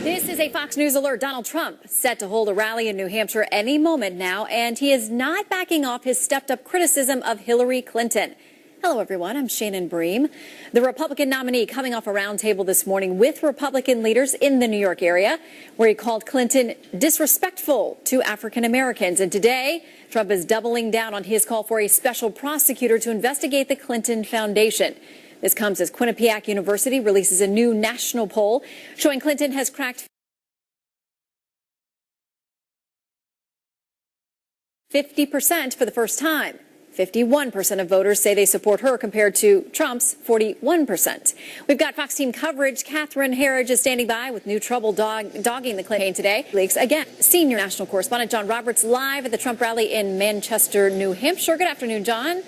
This is a Fox News alert. Donald Trump set to hold a rally in New Hampshire any moment now, and he is not backing off his stepped-up criticism of Hillary Clinton. Hello, everyone. I'm Shannon Bream. The Republican nominee coming off a roundtable this morning with Republican leaders in the New York area, where he called Clinton disrespectful to African Americans. And today, Trump is doubling down on his call for a special prosecutor to investigate the Clinton Foundation. This comes as Quinnipiac University releases a new national poll showing Clinton has cracked 50% for the first time. 51% of voters say they support her compared to Trump's 41%. We've got Fox team coverage. Catherine Herridge is standing by with new trouble dogging the Clinton today. Leaks again. Senior national correspondent John Roberts live at the Trump rally in Manchester, New Hampshire. Good afternoon, John.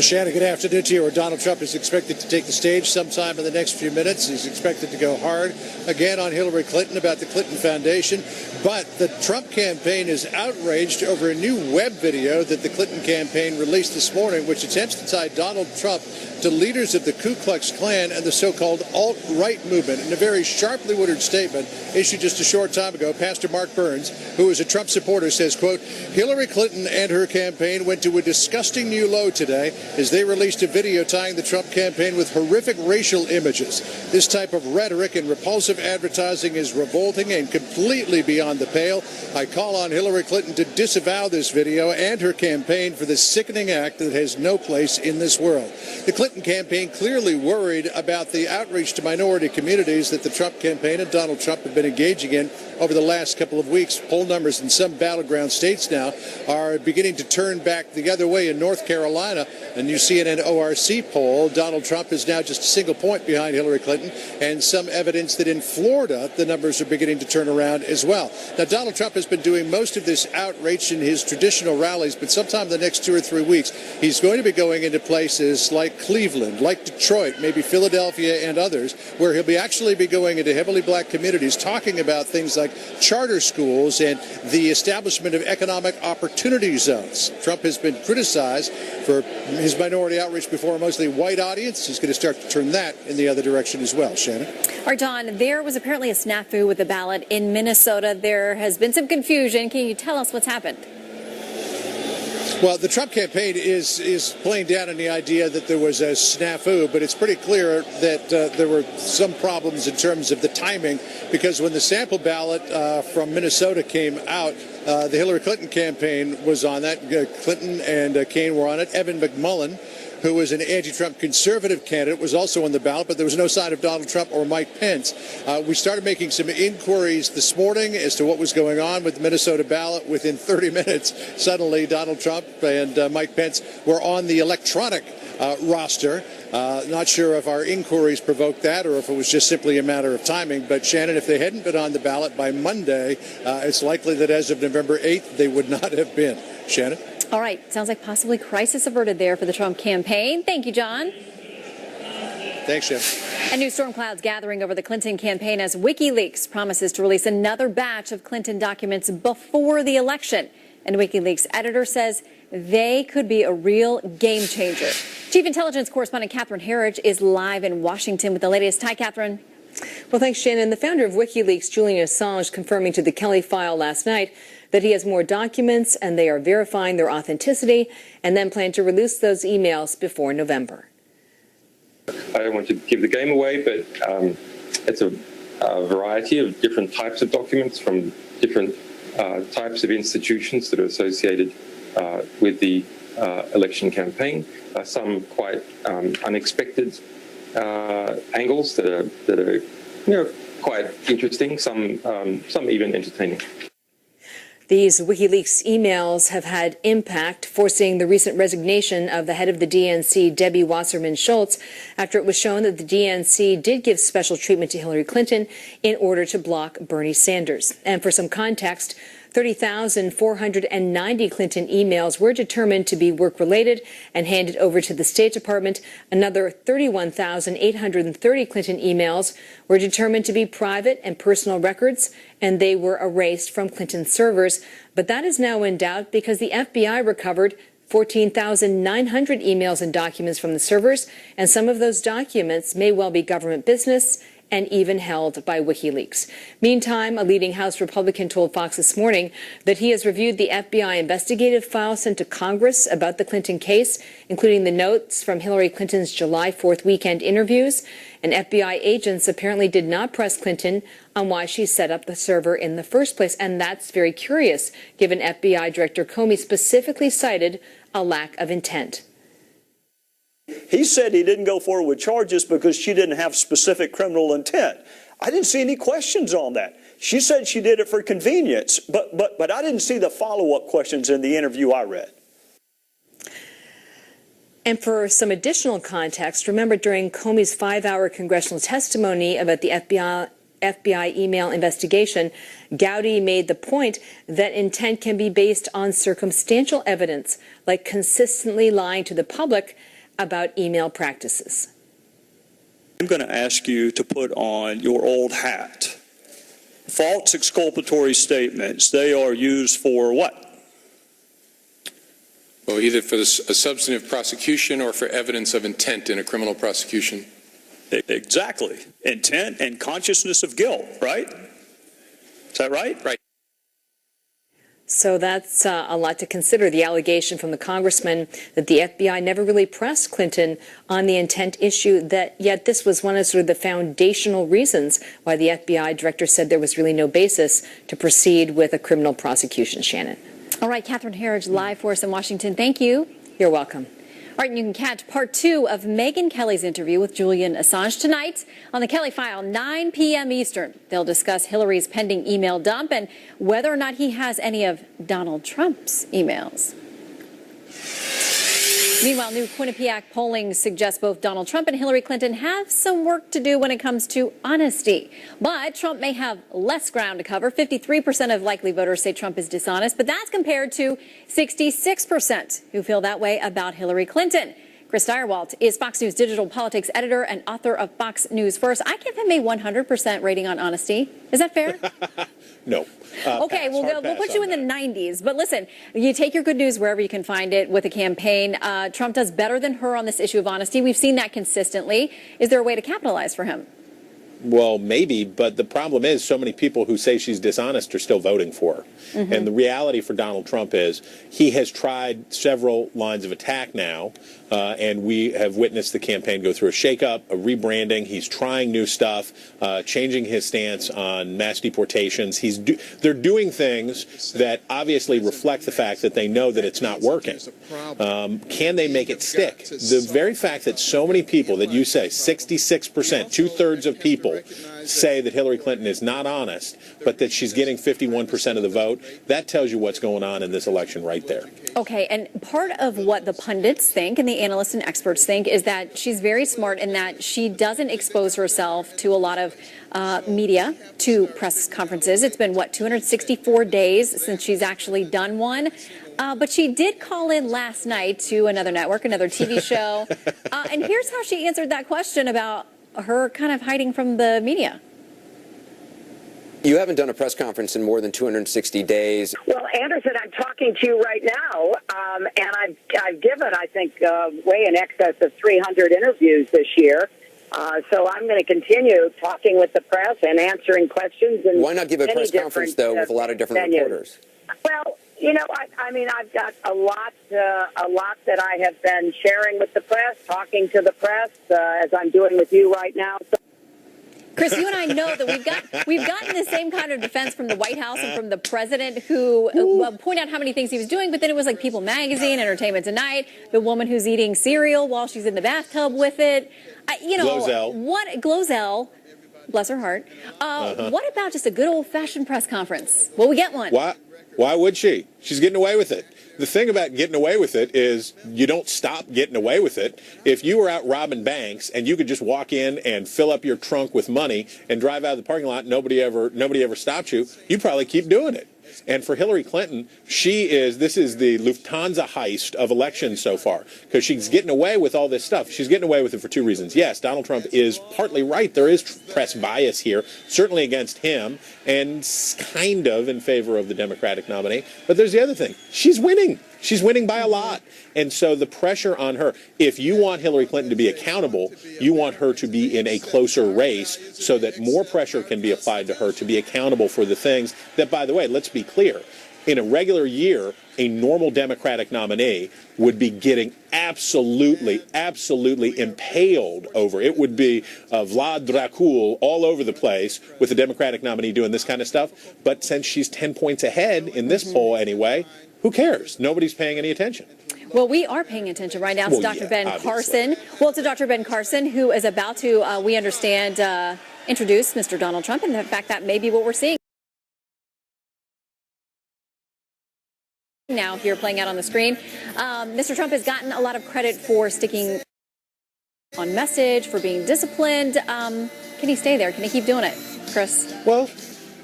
Shannon, good afternoon to you. Where Donald Trump is expected to take the stage sometime in the next few minutes. He's expected to go hard again on Hillary Clinton about the Clinton Foundation. But the Trump campaign is outraged over a new web video that the Clinton campaign released this morning, which attempts to tie Donald Trump to leaders of the Ku Klux Klan and the so-called alt-right movement. In a very sharply worded statement issued just a short time ago, Pastor Mark Burns, who is a Trump supporter, says, quote, Hillary Clinton and her campaign went to a disgusting new low today as they released a video tying the Trump campaign with horrific racial images. This type of rhetoric and repulsive advertising is revolting and completely beyond the pale. I call on Hillary Clinton to disavow this video and her campaign for this sickening act that has no place in this world. The Clinton campaign clearly worried about the outreach to minority communities that the Trump campaign and Donald Trump have been engaging in over the last couple of weeks. Poll numbers in some battleground states now are beginning to turn back the other way. In North Carolina, a new CNN ORC poll, Donald Trump is now just a single point behind Hillary Clinton, and some evidence that in Florida the numbers are beginning to turn around as well. Now, Donald Trump has been doing most of this outreach in his traditional rallies, but sometime in the next 2 or 3 weeks, he's going to be going into places like Cleveland, like Detroit, maybe Philadelphia and others, where he'll be actually be going into heavily black communities, talking about things like charter schools and the establishment of economic opportunity zones. Trump has been criticized for his minority outreach before a mostly white audience. He's going to start to turn that in the other direction as well. Shannon? All right, Don, there was apparently a snafu with the ballot in Minnesota. There has been some confusion. Can you tell us what's happened? Well, the Trump campaign is playing down on the idea that there was a snafu, but it's pretty clear that there were some problems in terms of the timing, because when the sample ballot from Minnesota came out, the Hillary Clinton campaign was on that. Clinton and Kaine were on it. Evan McMullin, who was an anti-Trump conservative candidate, was also on the ballot, but there was no sign of Donald Trump or Mike Pence. We started making some inquiries this morning as to what was going on with the Minnesota ballot. Within 30 minutes, suddenly Donald Trump and Mike Pence were on the electronic roster. Not sure if our inquiries provoked that or if it was just simply a matter of timing. But, Shannon, if they hadn't been on the ballot by Monday, it's likely that as of November 8th, they would not have been. Shannon? All right. Sounds like possibly crisis averted there for the Trump campaign. Thank you, John. Thanks, Shannon. And new storm clouds gathering over the Clinton campaign as WikiLeaks promises to release another batch of Clinton documents before the election. And WikiLeaks editor says they could be a real game changer. Chief Intelligence Correspondent Catherine Herridge is live in Washington with the latest. Hi, Catherine. Well, thanks, Shannon. The founder of WikiLeaks, Julian Assange, confirming to the Kelly File last night that he has more documents and they are verifying their authenticity and then plan to release those emails before November. I don't want to give the game away, but it's a variety of different types of documents from different types of institutions that are associated with the election campaign. Some quite unexpected angles that are quite interesting. Some even entertaining. These WikiLeaks emails have had impact, forcing the recent resignation of the head of the DNC, Debbie Wasserman Schultz, after it was shown that the DNC did give special treatment to Hillary Clinton in order to block Bernie Sanders. And for some context, 30,490 Clinton emails were determined to be work-related and handed over to the State Department. Another 31,830 Clinton emails were determined to be private and personal records, and they were erased from Clinton servers. But that is now in doubt because the FBI recovered 14,900 emails and documents from the servers, and some of those documents may well be government business and even held by WikiLeaks. Meantime, a leading House Republican told Fox this morning that he has reviewed the FBI investigative file sent to Congress about the Clinton case, including the notes from Hillary Clinton's July 4th weekend interviews. And FBI agents apparently did not press Clinton on why she set up the server in the first place. And that's very curious, given FBI Director Comey specifically cited a lack of intent. He said he didn't go forward with charges because she didn't have specific criminal intent. I didn't see any questions on that. She said she did it for convenience, but I didn't see the follow-up questions in the interview I read. And for some additional context, remember during Comey's 5-hour congressional testimony about the FBI email investigation, Gowdy made the point that intent can be based on circumstantial evidence, like consistently lying to the public about email practices. I'm going to ask you to put on your old hat. False exculpatory statements, they are used for what? Well, either for a substantive prosecution or for evidence of intent in a criminal prosecution. Exactly. Intent and consciousness of guilt, right? Is that right? Right. So that's a lot to consider. The allegation from the congressman that the FBI never really pressed Clinton on the intent issue, that yet this was one of sort of the foundational reasons why the FBI director said there was really no basis to proceed with a criminal prosecution. Shannon. All right, Catherine Herridge, live for us in Washington. Thank you. You're welcome. All right, and you can catch part 2 of Megyn Kelly's interview with Julian Assange tonight on the Kelly File, 9 p.m. Eastern. They'll discuss Hillary's pending email dump and whether or not he has any of Donald Trump's emails. Meanwhile, new Quinnipiac polling suggests both Donald Trump and Hillary Clinton have some work to do when it comes to honesty. But Trump may have less ground to cover. 53% of likely voters say Trump is dishonest, but that's compared to 66% who feel that way about Hillary Clinton. Chris Direwalt is Fox News digital politics editor and author of Fox News First. I give him a 100% rating on honesty. Is that fair? No. Okay, we'll put you in the 90s. But listen, you take your good news wherever you can find it with a campaign. Trump does better than her on this issue of honesty. We've seen that consistently. Is there a way to capitalize for him? Well, maybe, but the problem is so many people who say she's dishonest are still voting for her. Mm-hmm. And the reality for Donald Trump is he has tried several lines of attack now, and we have witnessed the campaign go through a shakeup, a rebranding. He's trying new stuff, changing his stance on mass deportations. They're doing things that obviously reflect the fact that they know that it's not working. Can they make it stick? The very fact that so many people that you say, 66%, two-thirds of people say that Hillary Clinton is not honest, but that she's getting 51% of the vote, that tells you what's going on in this election right there. Okay, and part of what the pundits think and the analysts and experts think is that she's very smart in that she doesn't expose herself to a lot of media, to press conferences. It's been, 264 days since she's actually done one. But she did call in last night to another network, another TV show. And here's how she answered that question about her kind of hiding from the media. You haven't done a press conference in more than 260 days. Well, Anderson, I'm talking to you right now, and I've given, I think, way in excess of 300 interviews this year. So I'm going to continue talking with the press and answering questions. And why not give a press conference, though, with a lot of different reporters? Well, you know, I mean, I've got a lot that I have been sharing with the press, talking to the press, as I'm doing with you right now. So Chris, you and I know that we've gotten the same kind of defense from the White House and from the president, who point out how many things he was doing, but then it was like People Magazine, Entertainment Tonight, the woman who's eating cereal while she's in the bathtub with it. Glozell, bless her heart. What about just a good old-fashioned press conference? Will we get one? Why would she? She's getting away with it. The thing about getting away with it is you don't stop getting away with it. If you were out robbing banks and you could just walk in and fill up your trunk with money and drive out of the parking lot, nobody ever stopped you, you'd probably keep doing it. And for Hillary Clinton, this is the Lufthansa heist of elections so far, because she's getting away with all this stuff. She's getting away with it for two reasons. Yes, Donald Trump is partly right. There is press bias here, certainly against him, and kind of in favor of the Democratic nominee. But there's the other thing. She's winning. She's winning by a lot. And so the pressure on her, if you want Hillary Clinton to be accountable, you want her to be in a closer race so that more pressure can be applied to her to be accountable for the things that, by the way, let's be clear, in a regular year, a normal Democratic nominee would be getting absolutely impaled over. It would be Vlad Dracul all over the place with the Democratic nominee doing this kind of stuff. But since she's 10 points ahead in this poll anyway, who cares? Nobody's paying any attention. Well, we are paying attention right now to Dr. Ben Carson. Well, to Dr. Ben Carson, who is about to, we understand, introduce Mr. Donald Trump. And in fact, that may be what we're seeing now here playing out on the screen. Mr. Trump has gotten a lot of credit for sticking on message, for being disciplined. Can he stay there? Can he keep doing it, Chris? Well,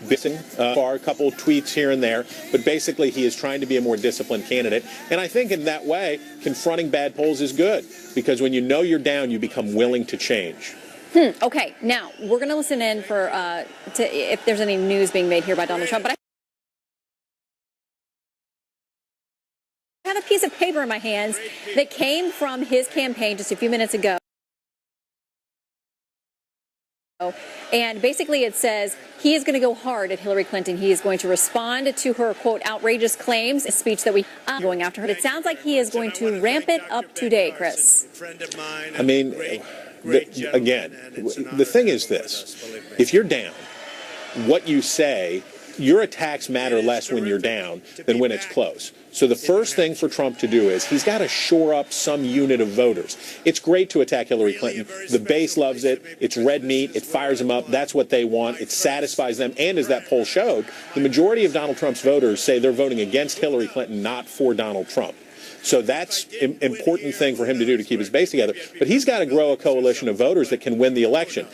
a couple tweets here and there, but basically he is trying to be a more disciplined candidate. And I think in that way, confronting bad polls is good, because when you know you're down, you become willing to change. Okay, now we're going to listen in for if there's any news being made here by Donald Trump. But I have a piece of paper in my hands that came from his campaign just a few minutes ago. And basically it says he is going to go hard at Hillary Clinton. He is going to respond to her, quote, outrageous claims, a speech that we going after her. It sounds like he is going to ramp it up today, Chris. I mean, again, the thing is this. If you're down, what you say, your attacks matter less when you're down than when it's close. So the first thing for Trump to do is he's got to shore up some unit of voters. It's great to attack Hillary Clinton. The base loves it. It's red meat. It fires them up. That's what they want. It satisfies them. And as that poll showed, the majority of Donald Trump's voters say they're voting against Hillary Clinton, not for Donald Trump. So that's an important thing for him to do to keep his base together. But he's got to grow a coalition of voters that can win the election.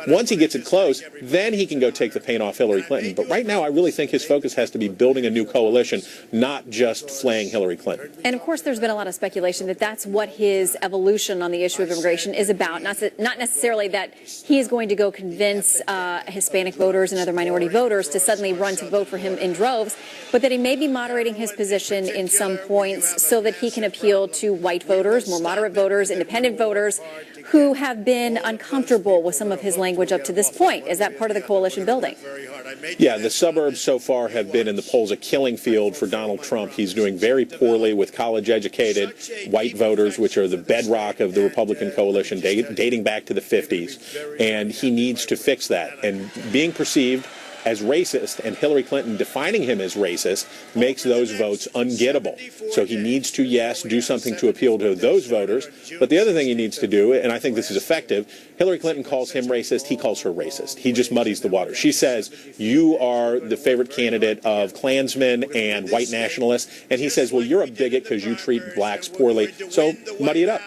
Once he gets it close, then he can go take the paint off Hillary Clinton. But right now, I really think his focus has to be building a new coalition, not just flaying Hillary Clinton. And of course, there's been a lot of speculation that that's what his evolution on the issue of immigration is about. Not necessarily that he is going to go convince Hispanic voters and other minority voters to suddenly run to vote for him in droves, but that he may be moderating his position in some points so that he can appeal to white voters, more moderate voters, independent voters who have been uncomfortable with some of his language up to this point. Is that part of the coalition building? Yeah, the suburbs so far have been in the polls a killing field for Donald Trump. He's doing very poorly with college-educated white voters, which are the bedrock of the Republican coalition dating back to the 50s. And he needs to fix that. And being perceived as racist and Hillary Clinton defining him as racist makes those votes ungettable. So he needs to, yes, do something to appeal to those voters. But the other thing he needs to do, and I think this is effective, Hillary Clinton calls him racist, he calls her racist. He just muddies the water. She says, you are the favorite candidate of Klansmen and white nationalists. And he says, well, you're a bigot because you treat blacks poorly. So muddy it up.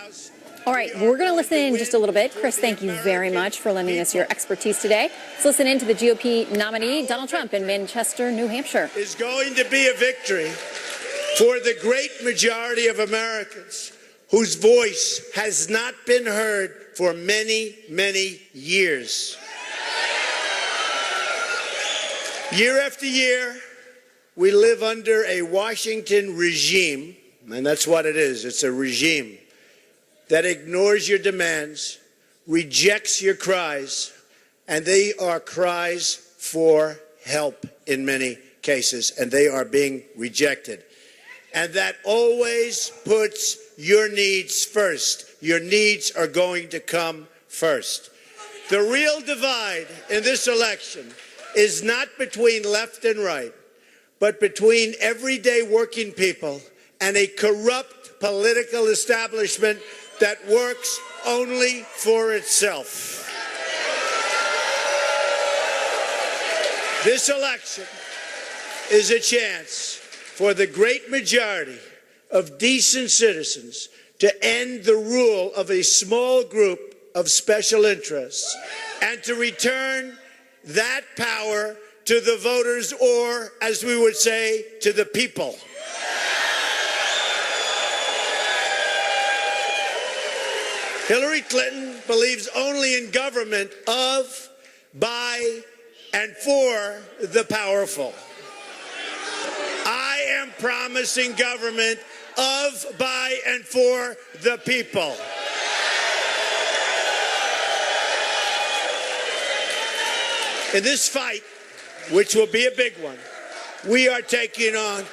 All right, we're going to listen in just a little bit. Chris, thank you very much for lending us your expertise today. Let's listen in to the GOP nominee, Donald Trump, in Manchester, New Hampshire. Is going to be a victory for the great majority of Americans whose voice has not been heard for many, many years. Year after year, we live under a Washington regime, and that's what it is. It's a regime that ignores your demands, rejects your cries, and they are cries for help in many cases, and they are being rejected. And that always puts your needs first. Your needs are going to come first. The real divide in this election is not between left and right, but between everyday working people and a corrupt political establishment that works only for itself. This election is a chance for the great majority of decent citizens to end the rule of a small group of special interests and to return that power to the voters, or, as we would say, to the people. Hillary Clinton believes only in government of, by, and for the powerful. I am promising government of, by, and for the people. In this fight, which will be a big one, we are taking on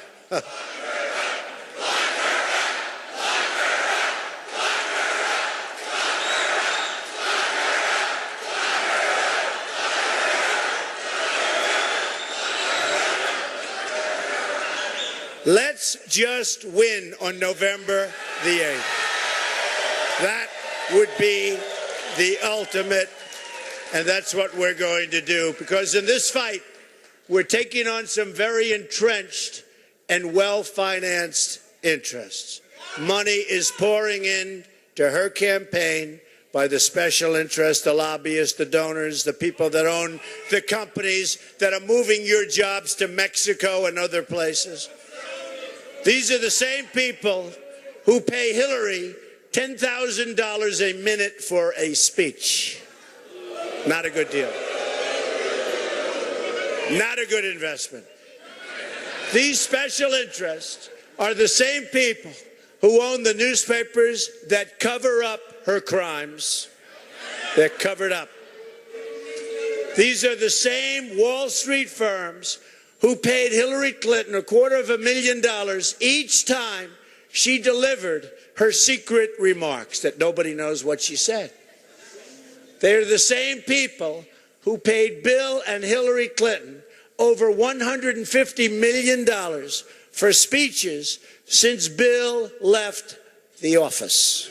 let's just win on November the 8th. That would be the ultimate, and that's what we're going to do. Because in this fight, we're taking on some very entrenched and well-financed interests. Money is pouring in to her campaign by the special interests, the lobbyists, the donors, the people that own the companies that are moving your jobs to Mexico and other places. These are the same people who pay Hillary $10,000 a minute for a speech. Not a good deal. Not a good investment. These special interests are the same people who own the newspapers that cover up her crimes. They're covered up. These are the same Wall Street firms who paid Hillary Clinton $250,000 each time she delivered her secret remarks that nobody knows what she said. They're the same people who paid Bill and Hillary Clinton over $150 million for speeches since Bill left the office.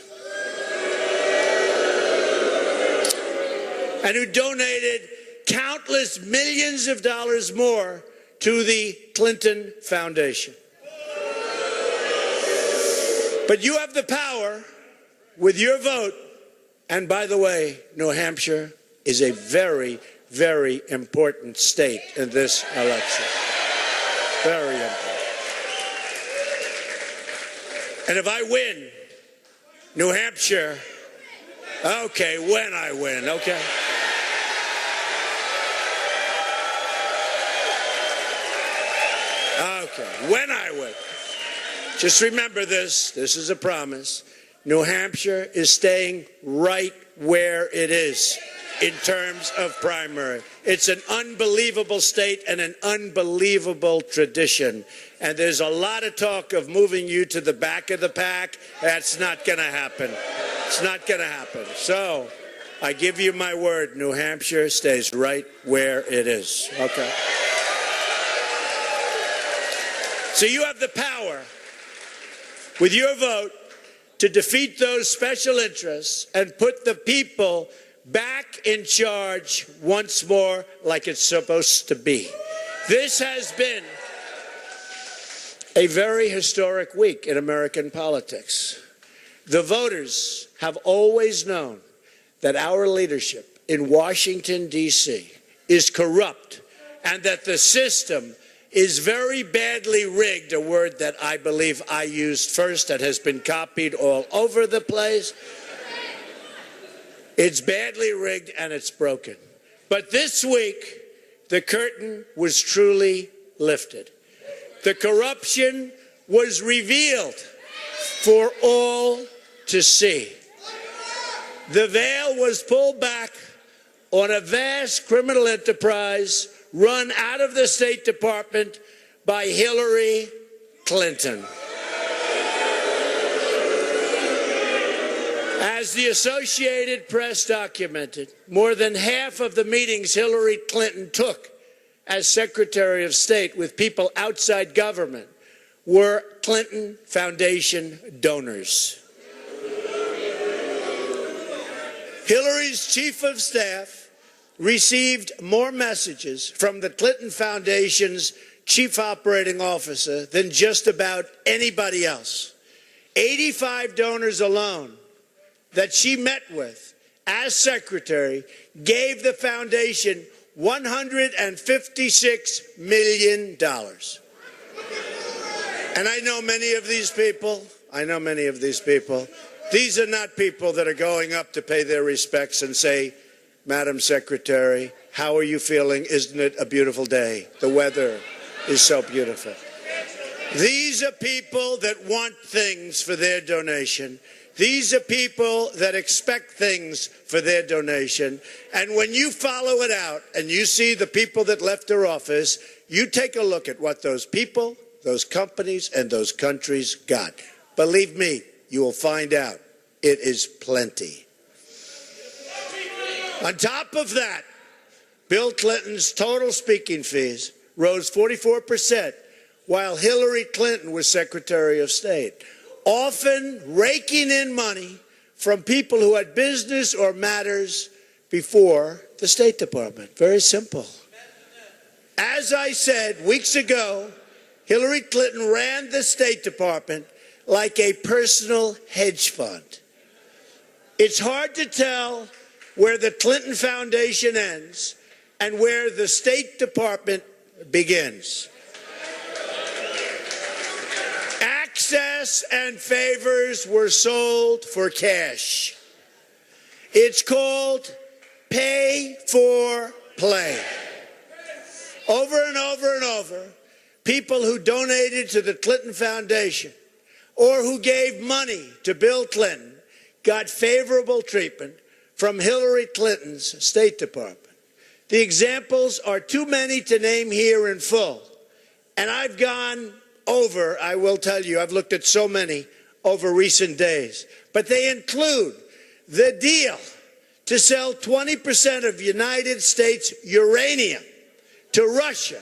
And who donated countless millions of dollars more to the Clinton Foundation. But you have the power with your vote. And by the way, New Hampshire is a very, very important state in this election. Very important. And if I win New Hampshire, okay, when I win, okay? Okay, when I win. Just remember this. This is a promise. New Hampshire is staying right where it is in terms of primary. It's an unbelievable state and an unbelievable tradition. And there's a lot of talk of moving you to the back of the pack. That's not going to happen. It's not going to happen. So I give you my word, New Hampshire stays right where it is. Okay? So you have the power with your vote to defeat those special interests and put the people back in charge once more like it's supposed to be. This has been a very historic week in American politics. The voters have always known that our leadership in Washington, D.C. is corrupt and that the system is very badly rigged, a word that I believe I used first that has been copied all over the place. It's badly rigged and it's broken. But this week, the curtain was truly lifted. The corruption was revealed for all to see. The veil was pulled back on a vast criminal enterprise run out of the State Department by Hillary Clinton. As the Associated Press documented, more than half of the meetings Hillary Clinton took as Secretary of State with people outside government were Clinton Foundation donors. Hillary's chief of staff received more messages from the Clinton Foundation's chief operating officer than just about anybody else. 85 donors alone that she met with as secretary gave the foundation $156 million. And I know many of these people. These are not people that are going up to pay their respects and say, Madam Secretary, how are you feeling? Isn't it a beautiful day? The weather is so beautiful. These are people that want things for their donation. These are people that expect things for their donation. And when you follow it out and you see the people that left her office, you take a look at what those people, those companies, and those countries got. Believe me, you will find out it is plenty. On top of that, Bill Clinton's total speaking fees rose 44%, while Hillary Clinton was Secretary of State, often raking in money from people who had business or matters before the State Department. Very simple. As I said weeks ago, Hillary Clinton ran the State Department like a personal hedge fund. It's hard to tell where the Clinton Foundation ends and where the State Department begins. Access and favors were sold for cash. It's called pay for play. Over and over and over, people who donated to the Clinton Foundation or who gave money to Bill Clinton got favorable treatment from Hillary Clinton's State Department. The examples are too many to name here in full. And I've gone over, I will tell you, I've looked at so many over recent days. But they include the deal to sell 20% of United States uranium to Russia.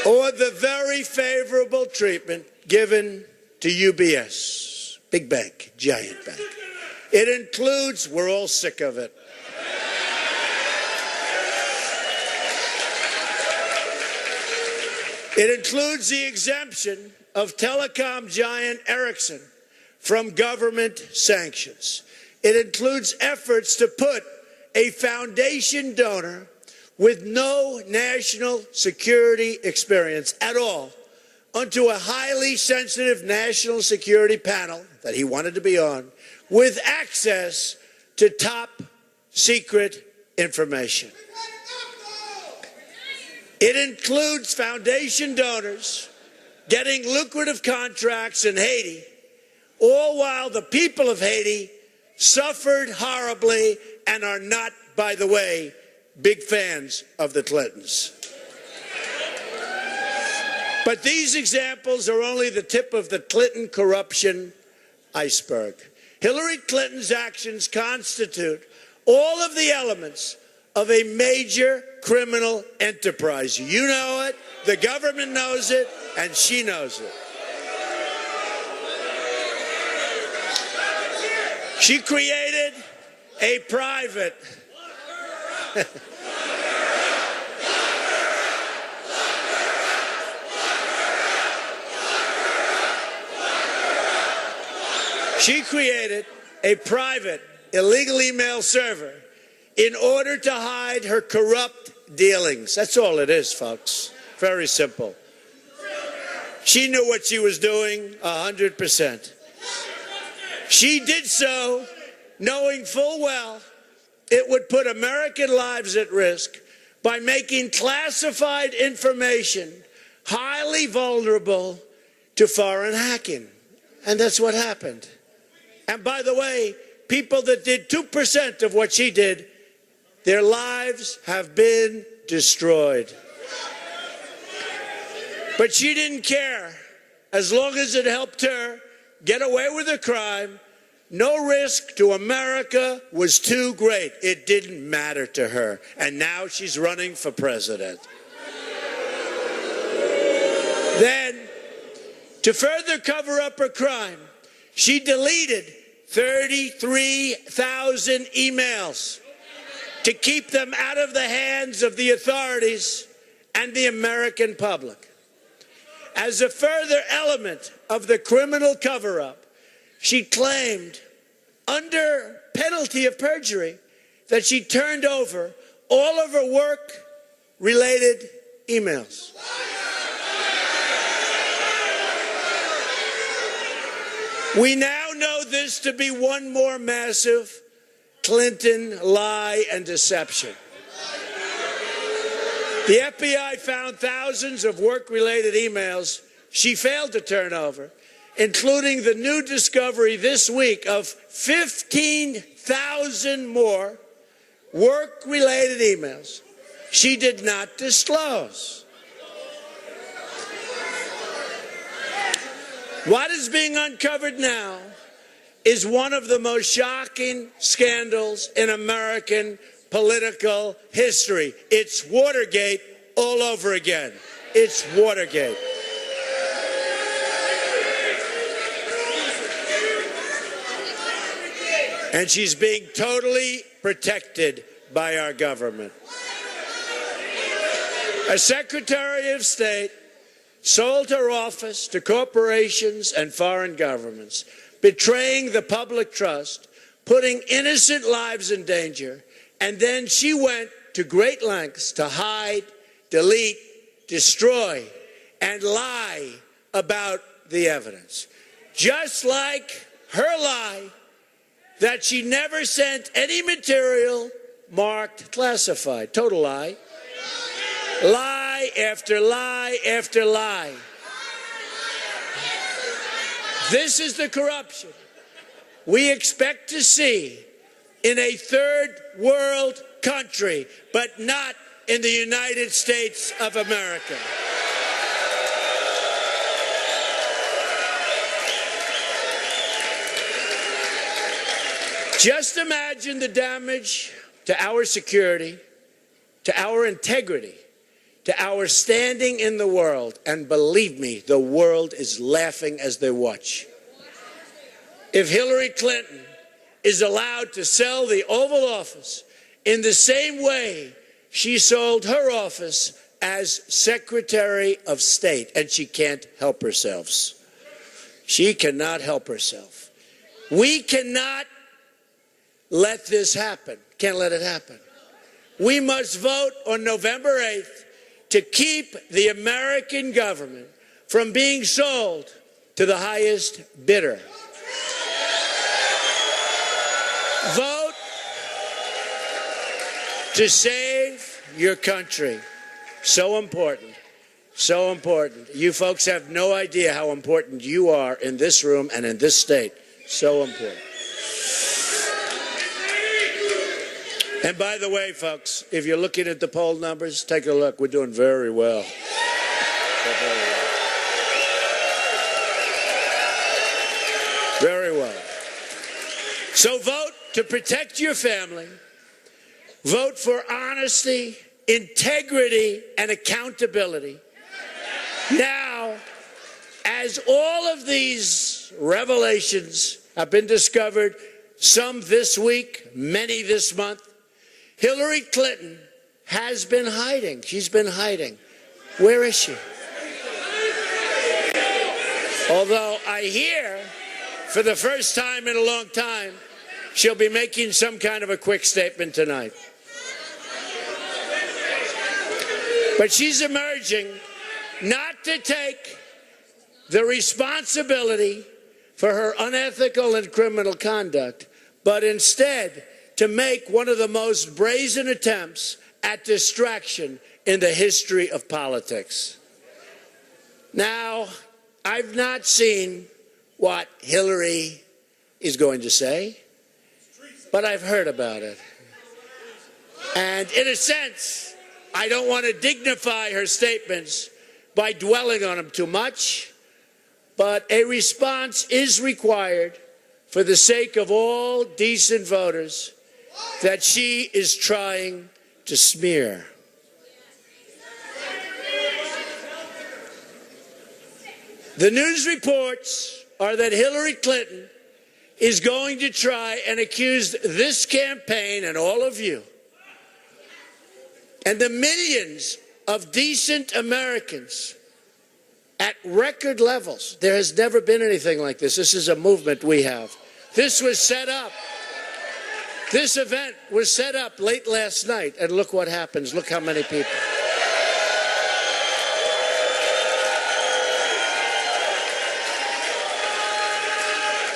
Or the very favorable treatment given to UBS, big bank, giant bank. It includes, we're all sick of it. It includes the exemption of telecom giant Ericsson from government sanctions. It includes efforts to put a foundation donor with no national security experience at all onto a highly sensitive national security panel that he wanted to be on with access to top secret information. It includes foundation donors getting lucrative contracts in Haiti, all while the people of Haiti suffered horribly and are not, by the way, big fans of the Clintons. But these examples are only the tip of the Clinton corruption iceberg. Hillary Clinton's actions constitute all of the elements of a major criminal enterprise. You know it, the government knows it, and she knows it. She created a private illegal email server in order to hide her corrupt dealings. That's all it is, folks. Very simple. She knew what she was doing 100%. She did so knowing full well it would put American lives at risk by making classified information highly vulnerable to foreign hacking. And that's what happened. And by the way, people that did 2% of what she did, their lives have been destroyed. But she didn't care. As long as it helped her get away with a crime, no risk to America was too great. It didn't matter to her. And now she's running for president. Then, to further cover up her crime, she deleted 33,000 emails to keep them out of the hands of the authorities and the American public. As a further element of the criminal cover-up, she claimed, under penalty of perjury, that she turned over all of her work-related emails. We now know this to be one more massive Clinton lie and deception. The FBI found thousands of work-related emails she failed to turn over, including the new discovery this week of 15,000 more work-related emails she did not disclose. What is being uncovered now is one of the most shocking scandals in American political history. It's Watergate all over again. It's Watergate. And she's being totally protected by our government. A Secretary of State sold her office to corporations and foreign governments, betraying the public trust, putting innocent lives in danger, and then she went to great lengths to hide, delete, destroy, and lie about the evidence. Just like her lie that she never sent any material marked classified. Total lie. Lie after lie after lie. This is the corruption we expect to see in a third world country, but not in the United States of America. Just imagine the damage to our security, to our integrity, to our standing in the world. And believe me, the world is laughing as they watch. If Hillary Clinton is allowed to sell the Oval Office in the same way she sold her office as Secretary of State, and she can't help herself. She cannot help herself. We cannot let this happen. Can't let it happen. We must vote on November 8th to keep the American government from being sold to the highest bidder. Vote to save your country. So important. So important. You folks have no idea how important you are in this room and in this state. So important. And by the way, folks, if you're looking at the poll numbers, take a look. We're doing very well. Very well. So vote to protect your family. Vote for honesty, integrity, and accountability. Now, as all of these revelations have been discovered, some this week, many this month, Hillary Clinton has been hiding. She's been hiding. Where is she? Although I hear, for the first time in a long time, she'll be making some kind of a quick statement tonight. But she's emerging not to take the responsibility for her unethical and criminal conduct, but instead to make one of the most brazen attempts at distraction in the history of politics. Now, I've not seen what Hillary is going to say, but I've heard about it. And in a sense, I don't want to dignify her statements by dwelling on them too much, but a response is required for the sake of all decent voters that she is trying to smear. The news reports are that Hillary Clinton is going to try and accuse this campaign and all of you and the millions of decent Americans at record levels. There has never been anything like this. This is a movement we have. This was set up. This event was set up late last night, and look what happens. Look how many people.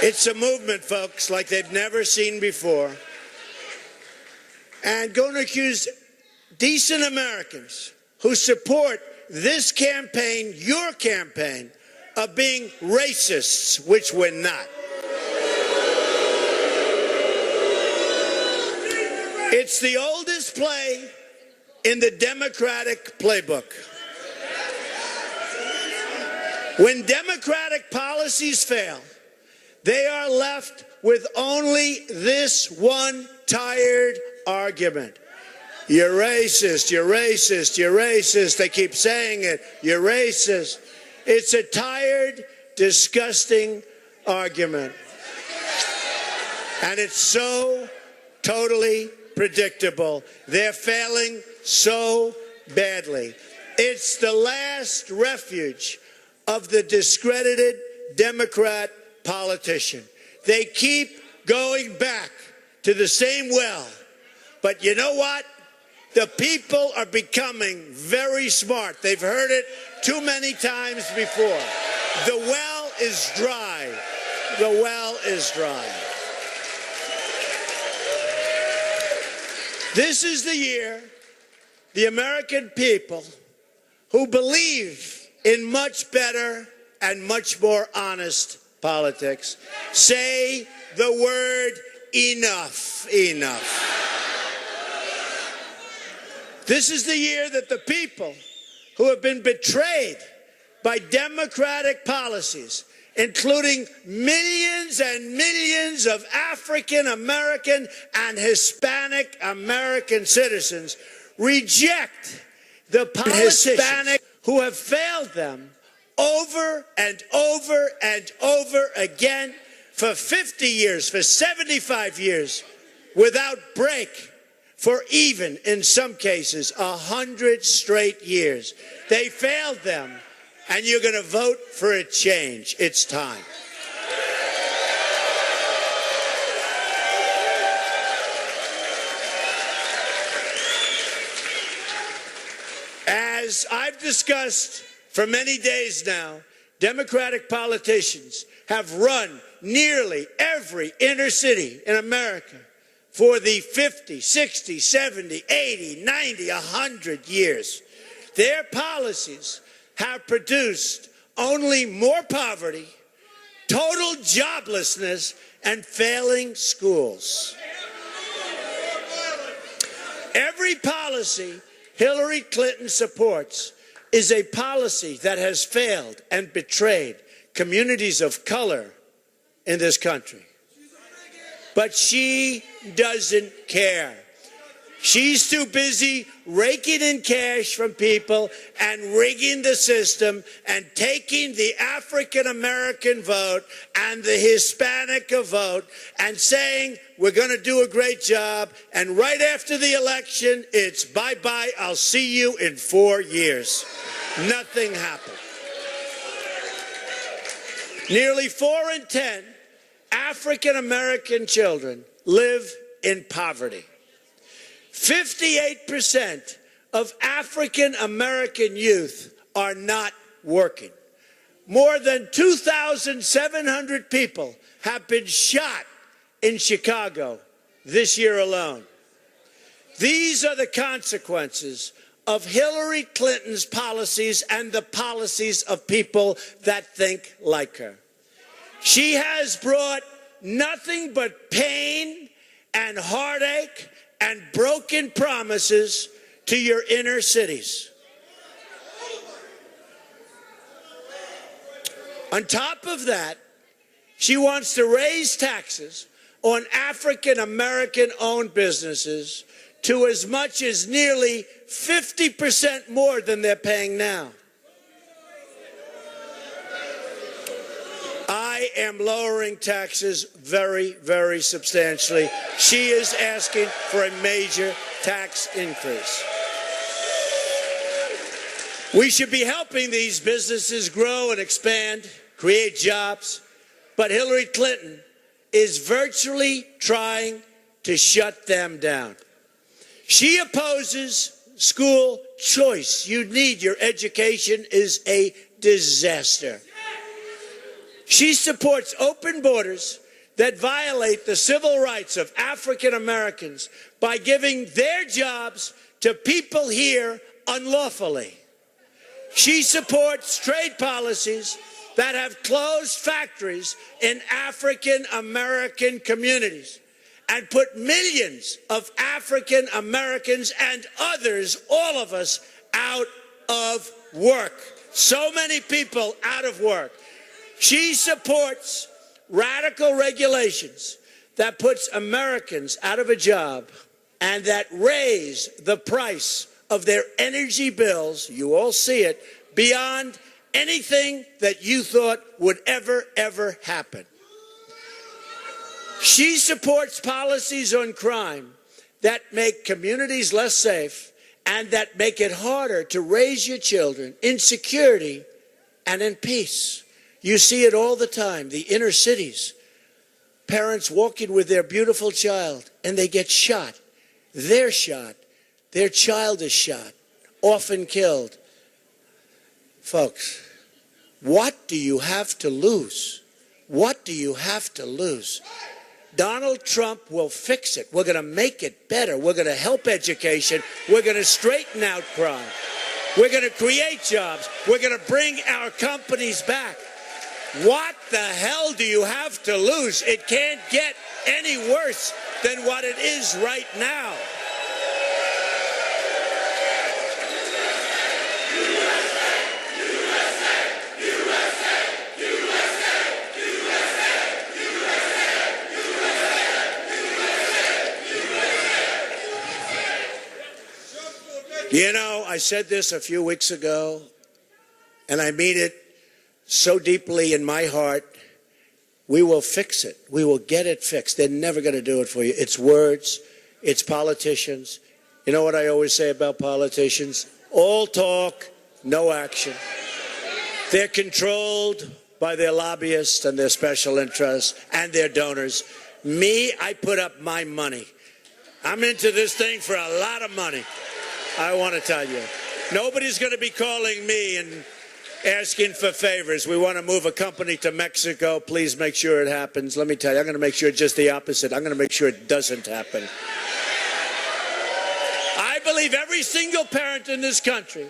It's a movement, folks, like they've never seen before. And going to accuse decent Americans who support this campaign, your campaign, of being racists, which we're not. It's the oldest play in the Democratic playbook. When Democratic policies fail, they are left with only this one tired argument. You're racist, you're racist, you're racist. They keep saying it, you're racist. It's a tired, disgusting argument. And it's so totally predictable. They're failing so badly. It's the last refuge of the discredited Democrat politician. They keep going back to the same well. But you know what? The people are becoming very smart. They've heard it too many times before. The well is dry. The well is dry. This is the year the American people who believe in much better and much more honest politics say the word enough, enough. This is the year that the people who have been betrayed by Democratic policies, including millions and millions of African American and Hispanic American citizens, reject the politicians who have failed them over and over and over again for 50 years, for 75 years, without break, for even, in some cases, 100 straight years. They failed them, and you're going to vote for a change. It's time. As I've discussed for many days now, Democratic politicians have run nearly every inner city in America for the 50, 60, 70, 80, 90, 100 years. Their policies have produced only more poverty, total joblessness, and failing schools. Every policy Hillary Clinton supports is a policy that has failed and betrayed communities of color in this country. But she doesn't care. She's too busy raking in cash from people and rigging the system and taking the African American vote and the Hispanic vote and saying, we're going to do a great job. And right after the election, it's bye-bye, I'll see you in 4 years. Nothing happened. Nearly 4 in 10 African American children live in poverty. 58% of African American youth are not working. More than 2,700 people have been shot in Chicago this year alone. These are the consequences of Hillary Clinton's policies and the policies of people that think like her. She has brought nothing but pain and heartache and broken promises to your inner cities. On top of that, she wants to raise taxes on African American owned businesses to as much as nearly 50% more than they're paying now. I am lowering taxes very, very substantially. She is asking for a major tax increase. We should be helping these businesses grow and expand, create jobs, but Hillary Clinton is virtually trying to shut them down. She opposes school choice. You need your education is a disaster. She supports open borders that violate the civil rights of African Americans by giving their jobs to people here unlawfully. She supports trade policies that have closed factories in African American communities and put millions of African Americans and others, all of us, out of work. So many people out of work. She supports radical regulations that puts Americans out of a job and that raise the price of their energy bills, you all see it, beyond anything that you thought would ever happen. She supports policies on crime that make communities less safe and that make it harder to raise your children in security and in peace. You see it all the time, the inner cities. Parents walking with their beautiful child and they get shot. They're shot. Their child is shot, often killed. Folks, what do you have to lose? What do you have to lose? Donald Trump will fix it. We're going to make it better. We're going to help education. We're going to straighten out crime. We're going to create jobs. We're going to bring our companies back. What the hell do you have to lose? It can't get any worse than what it is right now. You know, I said this a few weeks ago, and I mean it so deeply in my heart. We will fix it. We will get it fixed. They're never going to do it for you. It's words. It's politicians. You know what I always say about politicians? All talk, no action. They're controlled by their lobbyists and their special interests and their donors. Me, I put up my money. I'm into this thing for a lot of money. I want to tell you, nobody's going to be calling me and asking for favors. We want to move a company to Mexico. Please make sure it happens. Let me tell you, I'm going to make sure just the opposite. I'm going to make sure it doesn't happen. I believe every single parent in this country,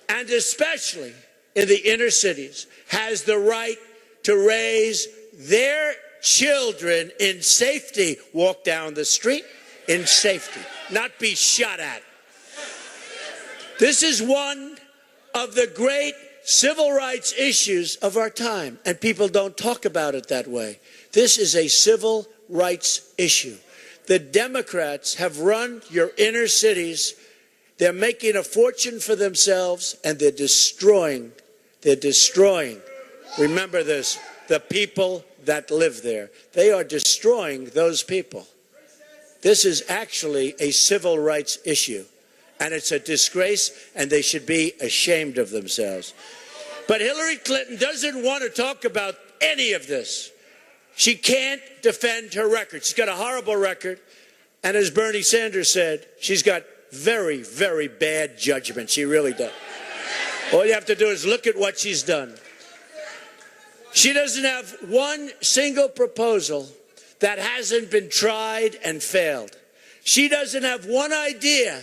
and especially in the inner cities, has the right to raise their children in safety. Walk down the street in safety, not be shot at. This is one of the great civil rights issues of our time, and people don't talk about it that way. This is a civil rights issue. The Democrats have run your inner cities. They're making a fortune for themselves, and they're destroying, remember this, the people that live there. They are destroying those people. This is actually a civil rights issue. And it's a disgrace, and they should be ashamed of themselves. But Hillary Clinton doesn't want to talk about any of this. She can't defend her record. She's got a horrible record. And as Bernie Sanders said, she's got very, very bad judgment. She really does. All you have to do is look at what she's done. She doesn't have one single proposal that hasn't been tried and failed. She doesn't have one idea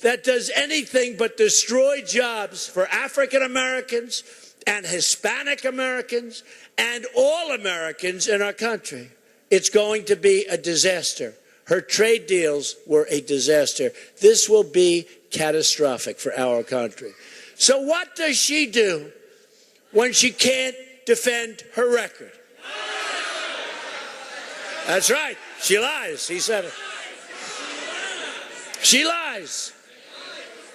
that does anything but destroy jobs for African Americans and Hispanic Americans and all Americans in our country. It's going to be a disaster. Her trade deals were a disaster. This will be catastrophic for our country. So what does she do when she can't defend her record? That's right. She lies. He said it. She lies.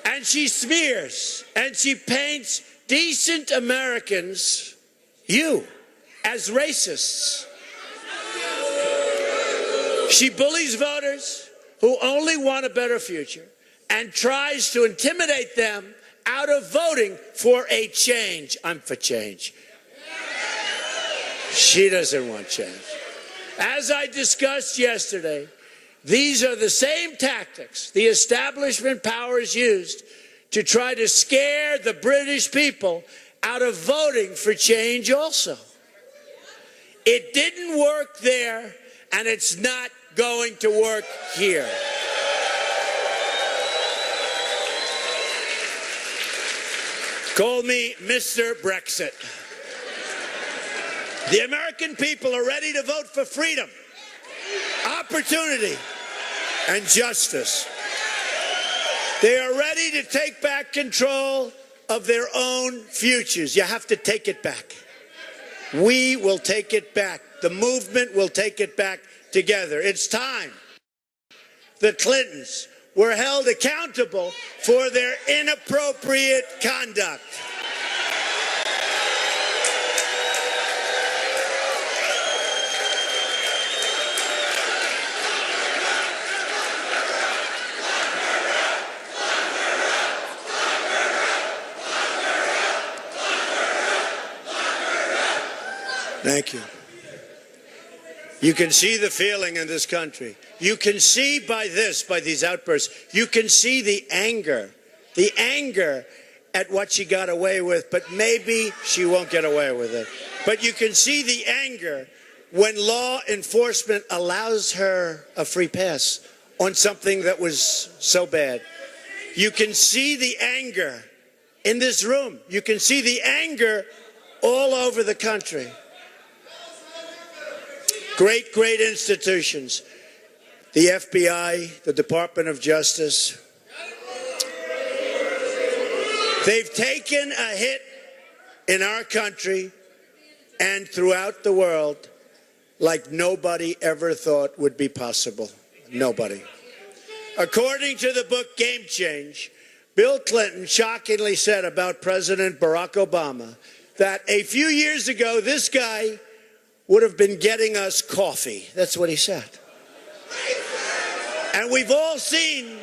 And she smears and she paints decent Americans, you, as racists. She bullies voters who only want a better future and tries to intimidate them out of voting for a change. I'm for change. She doesn't want change. As I discussed yesterday, these are the same tactics the establishment powers used to try to scare the British people out of voting for change also. It didn't work there, and it's not going to work here. Call me Mr. Brexit. The American people are ready to vote for freedom, opportunity, and justice. They are ready to take back control of their own futures. You have to take it back. We will take it back. The movement will take it back together. It's time. The Clintons were held accountable for their inappropriate conduct. Thank you. You can see the feeling in this country. You can see by these outbursts, you can see the anger at what she got away with, but maybe she won't get away with it. But you can see the anger when law enforcement allows her a free pass on something that was so bad. You can see the anger in this room. You can see the anger all over the country. Great, great institutions. The FBI, the Department of Justice. They've taken a hit in our country and throughout the world like nobody ever thought would be possible. Nobody. According to the book Game Change, Bill Clinton shockingly said about President Barack Obama that a few years ago, this guy would have been getting us coffee. That's what he said. And we've all seen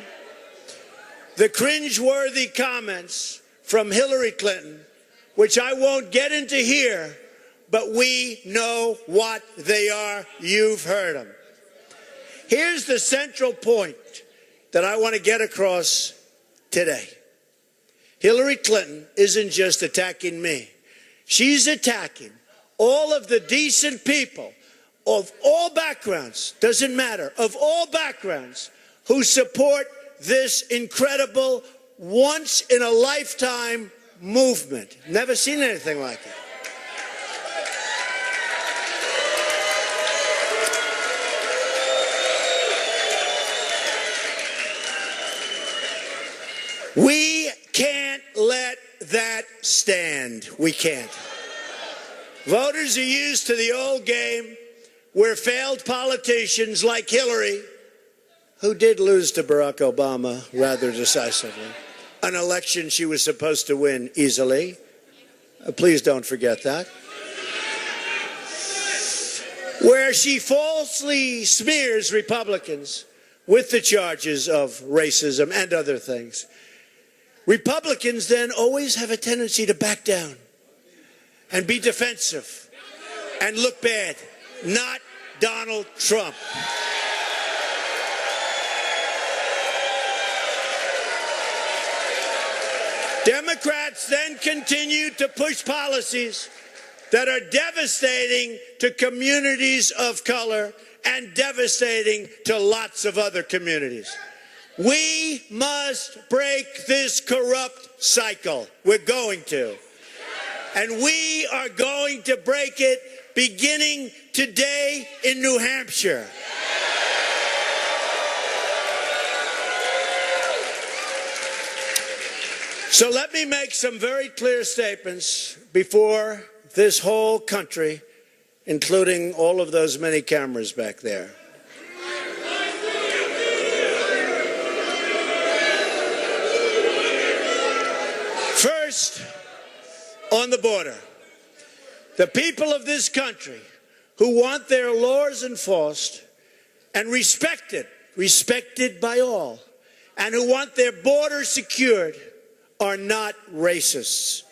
the cringeworthy comments from Hillary Clinton, which I won't get into here, but we know what they are. You've heard them. Here's the central point that I want to get across today. Hillary Clinton isn't just attacking me. She's attacking all of the decent people of all backgrounds, doesn't matter, of all backgrounds, who support this incredible, once-in-a-lifetime movement. Never seen anything like it. We can't let that stand. We can't. Voters are used to the old game where failed politicians like Hillary, who did lose to Barack Obama rather decisively, an election she was supposed to win easily. Please don't forget that. Where she falsely smears Republicans with the charges of racism and other things. Republicans then always have a tendency to back down and be defensive and look bad. Not Donald Trump. Democrats then continue to push policies that are devastating to communities of color and devastating to lots of other communities. We must break this corrupt cycle. We're going to. And we are going to break it beginning today in New Hampshire. So let me make some very clear statements before this whole country, including all of those many cameras back there. First, on the border, the people of this country who want their laws enforced and respected by all, and who want their border secured are not racists.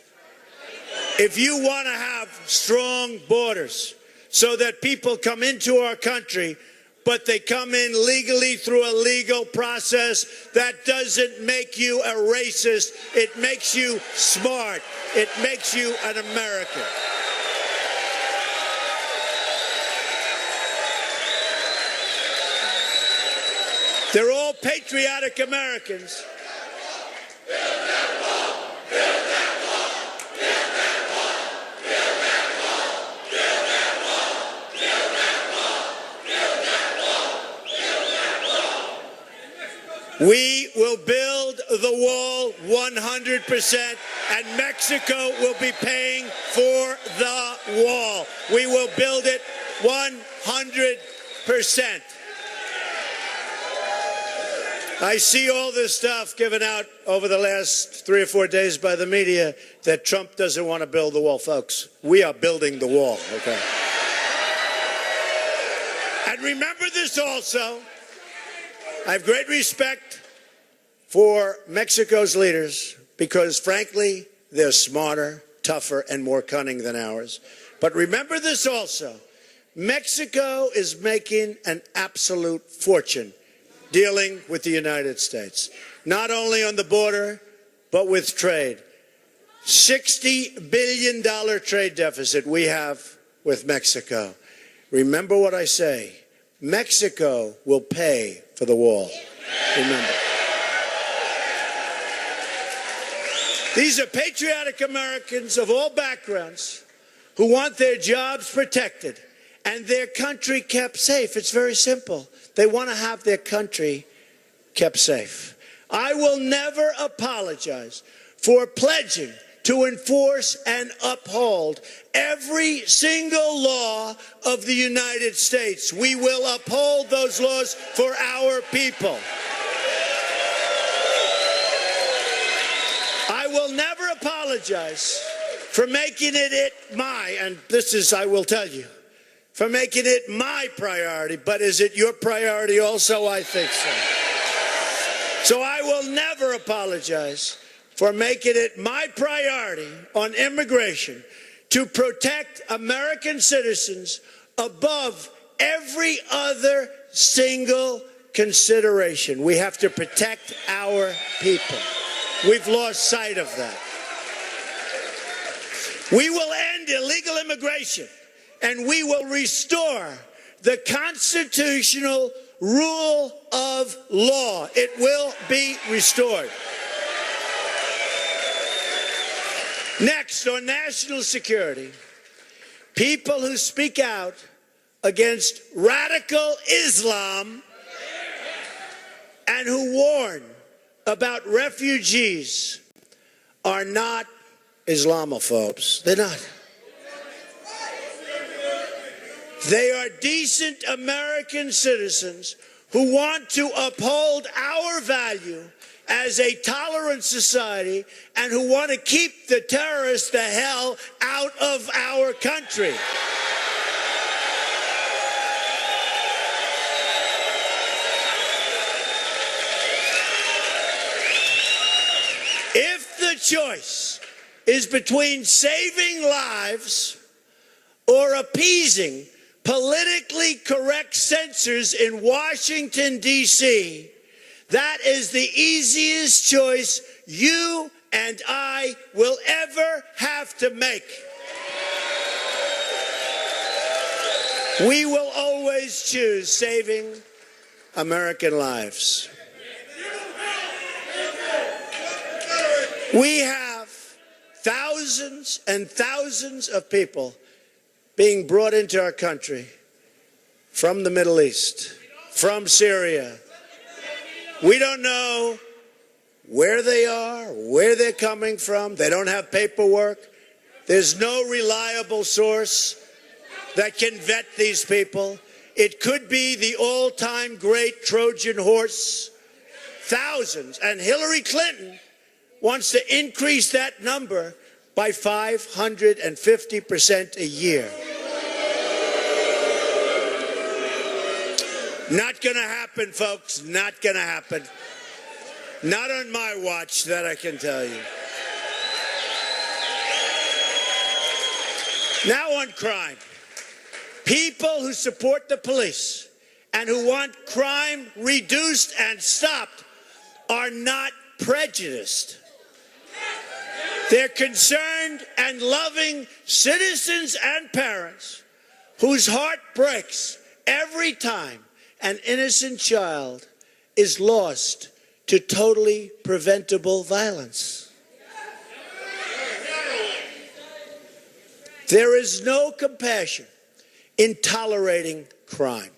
If you want to have strong borders so that people come into our country, but they come in legally through a legal process, that doesn't make you a racist. It makes you smart. It makes you an American. They're all patriotic Americans. We will build the wall 100%, and Mexico will be paying for the wall. We will build it 100%. I see all this stuff given out over the last 3 or 4 days by the media that Trump doesn't want to build the wall. Folks, we are building the wall, okay? And remember this also. I have great respect for Mexico's leaders because, frankly, they're smarter, tougher, and more cunning than ours. But remember this also. Mexico is making an absolute fortune dealing with the United States, not only on the border, but with trade. $60 billion trade deficit we have with Mexico. Remember what I say. Mexico will pay for the wall. Remember. These are patriotic Americans of all backgrounds who want their jobs protected and their country kept safe. It's very simple. They want to have their country kept safe. I will never apologize for pledging to enforce and uphold every single law of the United States. We will uphold those laws for our people. I will never apologize for making it my, and this is, I will tell you, for making it my priority, but is it your priority also? I think so. So I will never apologize for making it my priority on immigration to protect American citizens above every other single consideration. We have to protect our people. We've lost sight of that. We will end illegal immigration, and we will restore the constitutional rule of law. It will be restored. Next, on national security, people who speak out against radical Islam and who warn about refugees are not Islamophobes. They're not. They are decent American citizens who want to uphold our value as a tolerant society and who want to keep the terrorists the hell out of our country. If the choice is between saving lives or appeasing politically correct censors in Washington, D.C., that is the easiest choice you and I will ever have to make. We will always choose saving American lives. We have thousands and thousands of people being brought into our country from the Middle East, from Syria. We don't know where they are, where they're coming from. They don't have paperwork. There's no reliable source that can vet these people. It could be the all-time great Trojan horse. Thousands. And Hillary Clinton wants to increase that number by 550% a year. Not going to happen, folks. Not going to happen. Not on my watch, that I can tell you. Now on crime. People who support the police and who want crime reduced and stopped are not prejudiced. They're concerned and loving citizens and parents whose heart breaks every time an innocent child is lost to totally preventable violence. There is no compassion in tolerating crime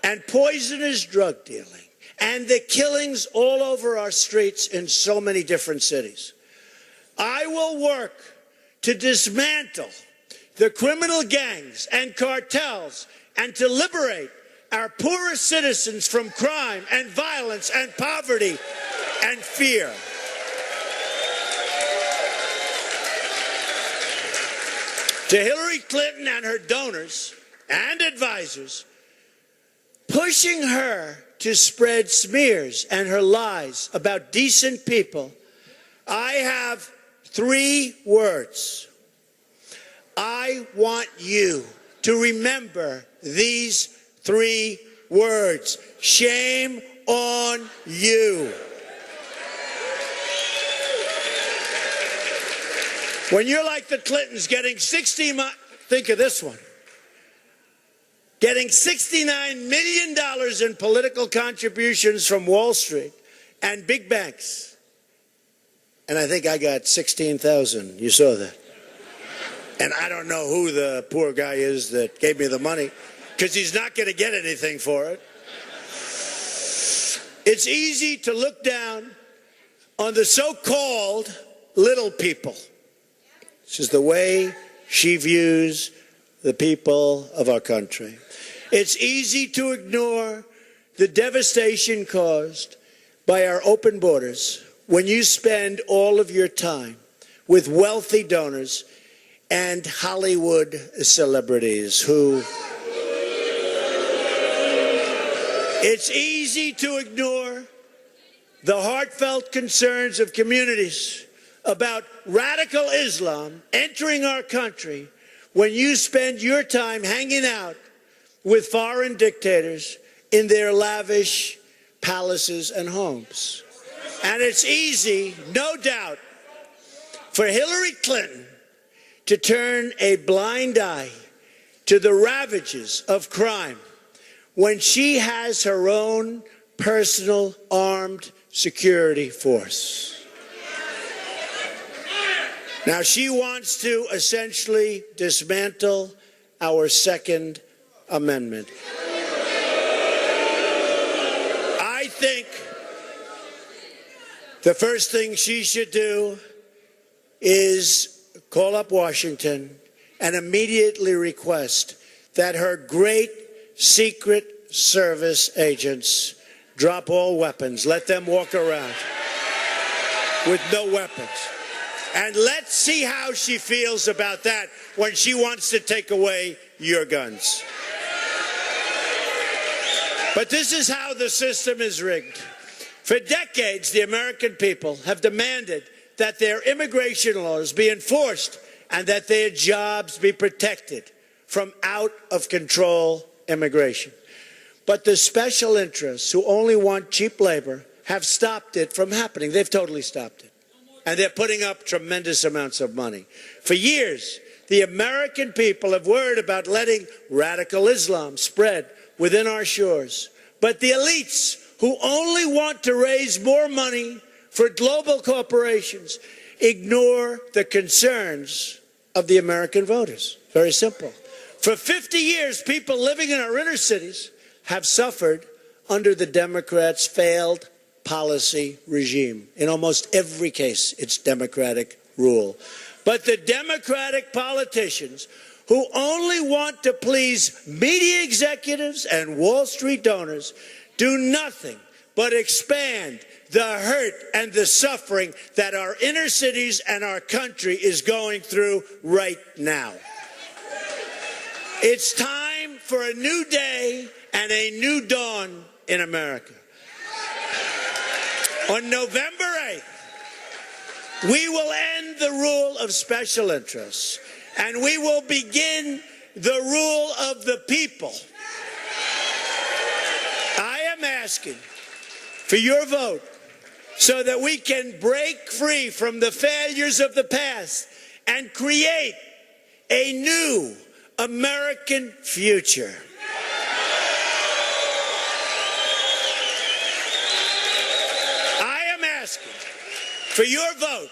and poisonous drug dealing and the killings all over our streets in so many different cities. I will work to dismantle the criminal gangs and cartels and to liberate our poorest citizens from crime and violence and poverty and fear. To Hillary Clinton and her donors and advisors, pushing her to spread smears and her lies about decent people, I have 3 words. I want you to remember these 3 words. Shame on you. When you're like the Clintons getting think of this one, getting $69 million in political contributions from Wall Street and big banks. And I think I got 16,000. You saw that. And I don't know who the poor guy is that gave me the money, because he's not going to get anything for it. It's easy to look down on the so-called little people. This is the way she views the people of our country. It's easy to ignore the devastation caused by our open borders when you spend all of your time with wealthy donors and Hollywood celebrities who... It's easy to ignore the heartfelt concerns of communities about radical Islam entering our country when you spend your time hanging out with foreign dictators in their lavish palaces and homes. And it's easy, no doubt, for Hillary Clinton to turn a blind eye to the ravages of crime when she has her own personal armed security force. Now, she wants to essentially dismantle our Second Amendment. I think the first thing she should do is call up Washington and immediately request that her great Secret Service agents drop all weapons. Let them walk around with no weapons. And let's see how she feels about that when she wants to take away your guns. But this is how the system is rigged. For decades, the American people have demanded that their immigration laws be enforced and that their jobs be protected from out-of-control immigration. But the special interests who only want cheap labor have stopped it from happening. They've totally stopped it. And they're putting up tremendous amounts of money. For years, the American people have worried about letting radical Islam spread within our shores. But the elites who only want to raise more money for global corporations ignore the concerns of the American voters. Very simple. For 50 years, people living in our inner cities have suffered under the Democrats' failed policy regime. In almost every case, it's Democratic rule. But the Democratic politicians who only want to please media executives and Wall Street donors do nothing but expand the hurt and the suffering that our inner cities and our country is going through right now. It's time for a new day and a new dawn in America. On November 8th, we will end the rule of special interests, and we will begin the rule of the people. I am asking for your vote so that we can break free from the failures of the past and create a new American future. For your vote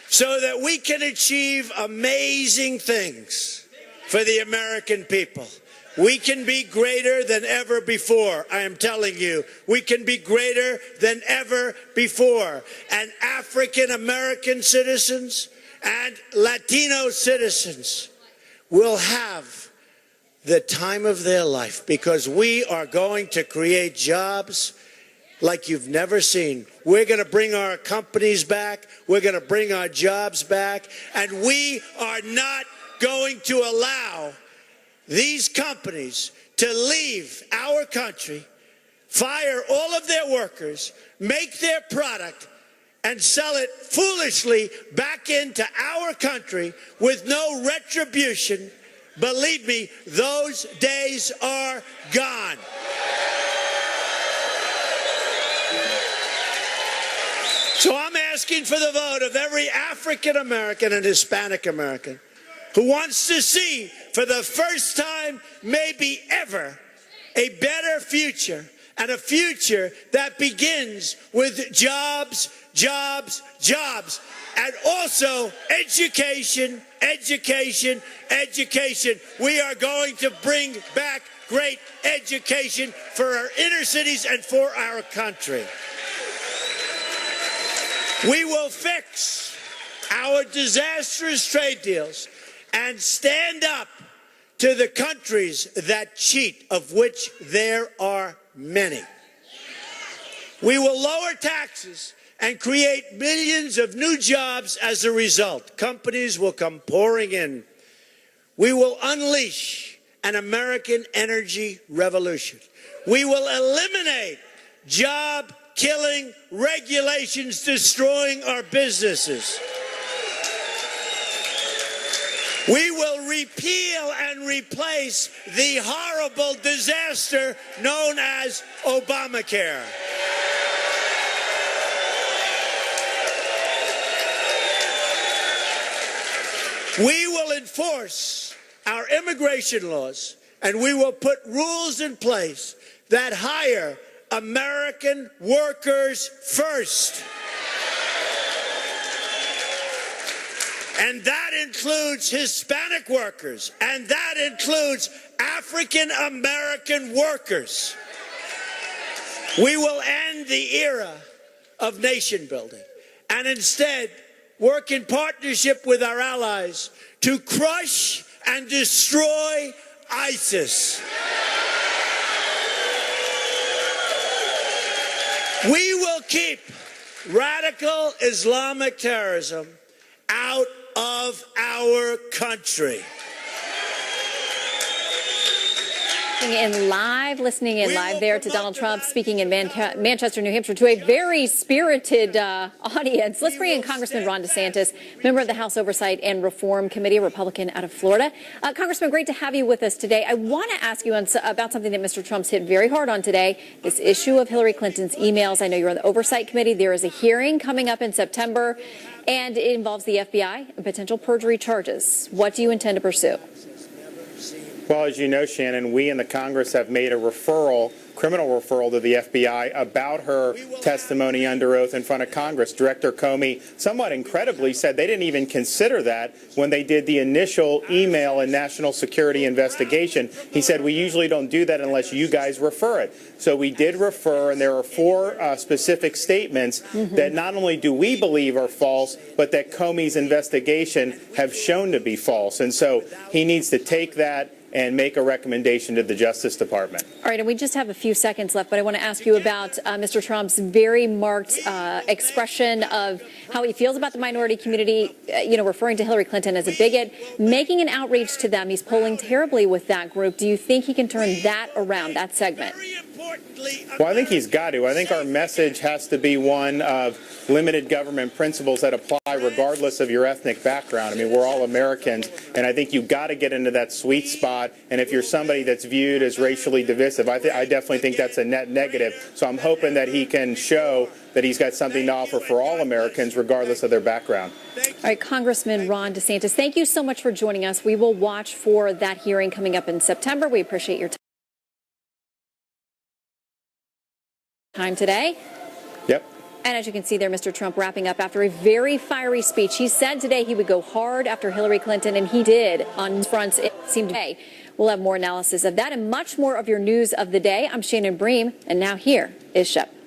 so that we can achieve amazing things for the American people. We can be greater than ever before. I am telling you, we can be greater than ever before. And African American citizens and Latino citizens will have the time of their life, because we are going to create jobs like you've never seen. We're going to bring our companies back. We're going to bring our jobs back. And we are not going to allow these companies to leave our country, fire all of their workers, make their product, and sell it foolishly back into our country with no retribution. Believe me, those days are gone. So I'm asking for the vote of every African American and Hispanic American who wants to see, for the first time, maybe ever, a better future, and a future that begins with jobs, jobs, jobs, and also education, education, education. We are going to bring back great education for our inner cities and for our country. We will fix our disastrous trade deals and stand up to the countries that cheat, of which there are many. We will lower taxes and create millions of new jobs as a result. Companies will come pouring in. We will unleash an American energy revolution. We will eliminate job-killing regulations destroying our businesses. We will repeal and replace the horrible disaster known as Obamacare. We will enforce our immigration laws, and we will put rules in place that hire American workers first. And that includes Hispanic workers, and that includes African American workers. We will end the era of nation building and instead work in partnership with our allies to crush and destroy ISIS. We will keep radical Islamic terrorism out of our country. Listening in live there to Donald Trump speaking in Manchester, New Hampshire, to a very spirited audience. Let's bring in Congressman Ron DeSantis, member of the House Oversight and Reform Committee, a Republican out of Florida. Congressman, great to have you with us today. I want to ask you about something that Mr. Trump's hit very hard on today, this issue of Hillary Clinton's emails. I know you're on the Oversight Committee. There is a hearing coming up in September, and it involves the FBI and potential perjury charges. What do you intend to pursue? Well, as you know, Shannon, we in the Congress have made a criminal referral to the FBI about her testimony under oath in front of Congress. Director Comey, somewhat incredibly, said they didn't even consider that when they did the initial email and national security investigation. He said, we usually don't do that unless you guys refer it. So we did refer, and there are 4 specific statements that not only do we believe are false, but that Comey's investigation have shown to be false. And so he needs to take that and make a recommendation to the Justice Department. All right, and we just have a few seconds left, but I want to ask you about Mr. Trump's very marked expression of how he feels about the minority community, referring to Hillary Clinton as a bigot, making an outreach to them. He's polling terribly with that group. Do you think he can turn that around, that segment? Well, I think he's got to. I think our message has to be one of limited government principles that apply regardless of your ethnic background. I mean, we're all Americans, and I think you've got to get into that sweet spot. And if you're somebody that's viewed as racially divisive, I definitely think that's a net negative. So I'm hoping that he can show that he's got something to offer for all Americans, regardless of their background. All right, Congressman Ron DeSantis, thank you so much for joining us. We will watch for that hearing coming up in September. We appreciate your time today. Yep. And as you can see there, Mr. Trump wrapping up after a very fiery speech. He said today he would go hard after Hillary Clinton, and he did on fronts, it seemed today. We'll have more analysis of that and much more of your news of the day. I'm Shannon Bream, and now here is Shep.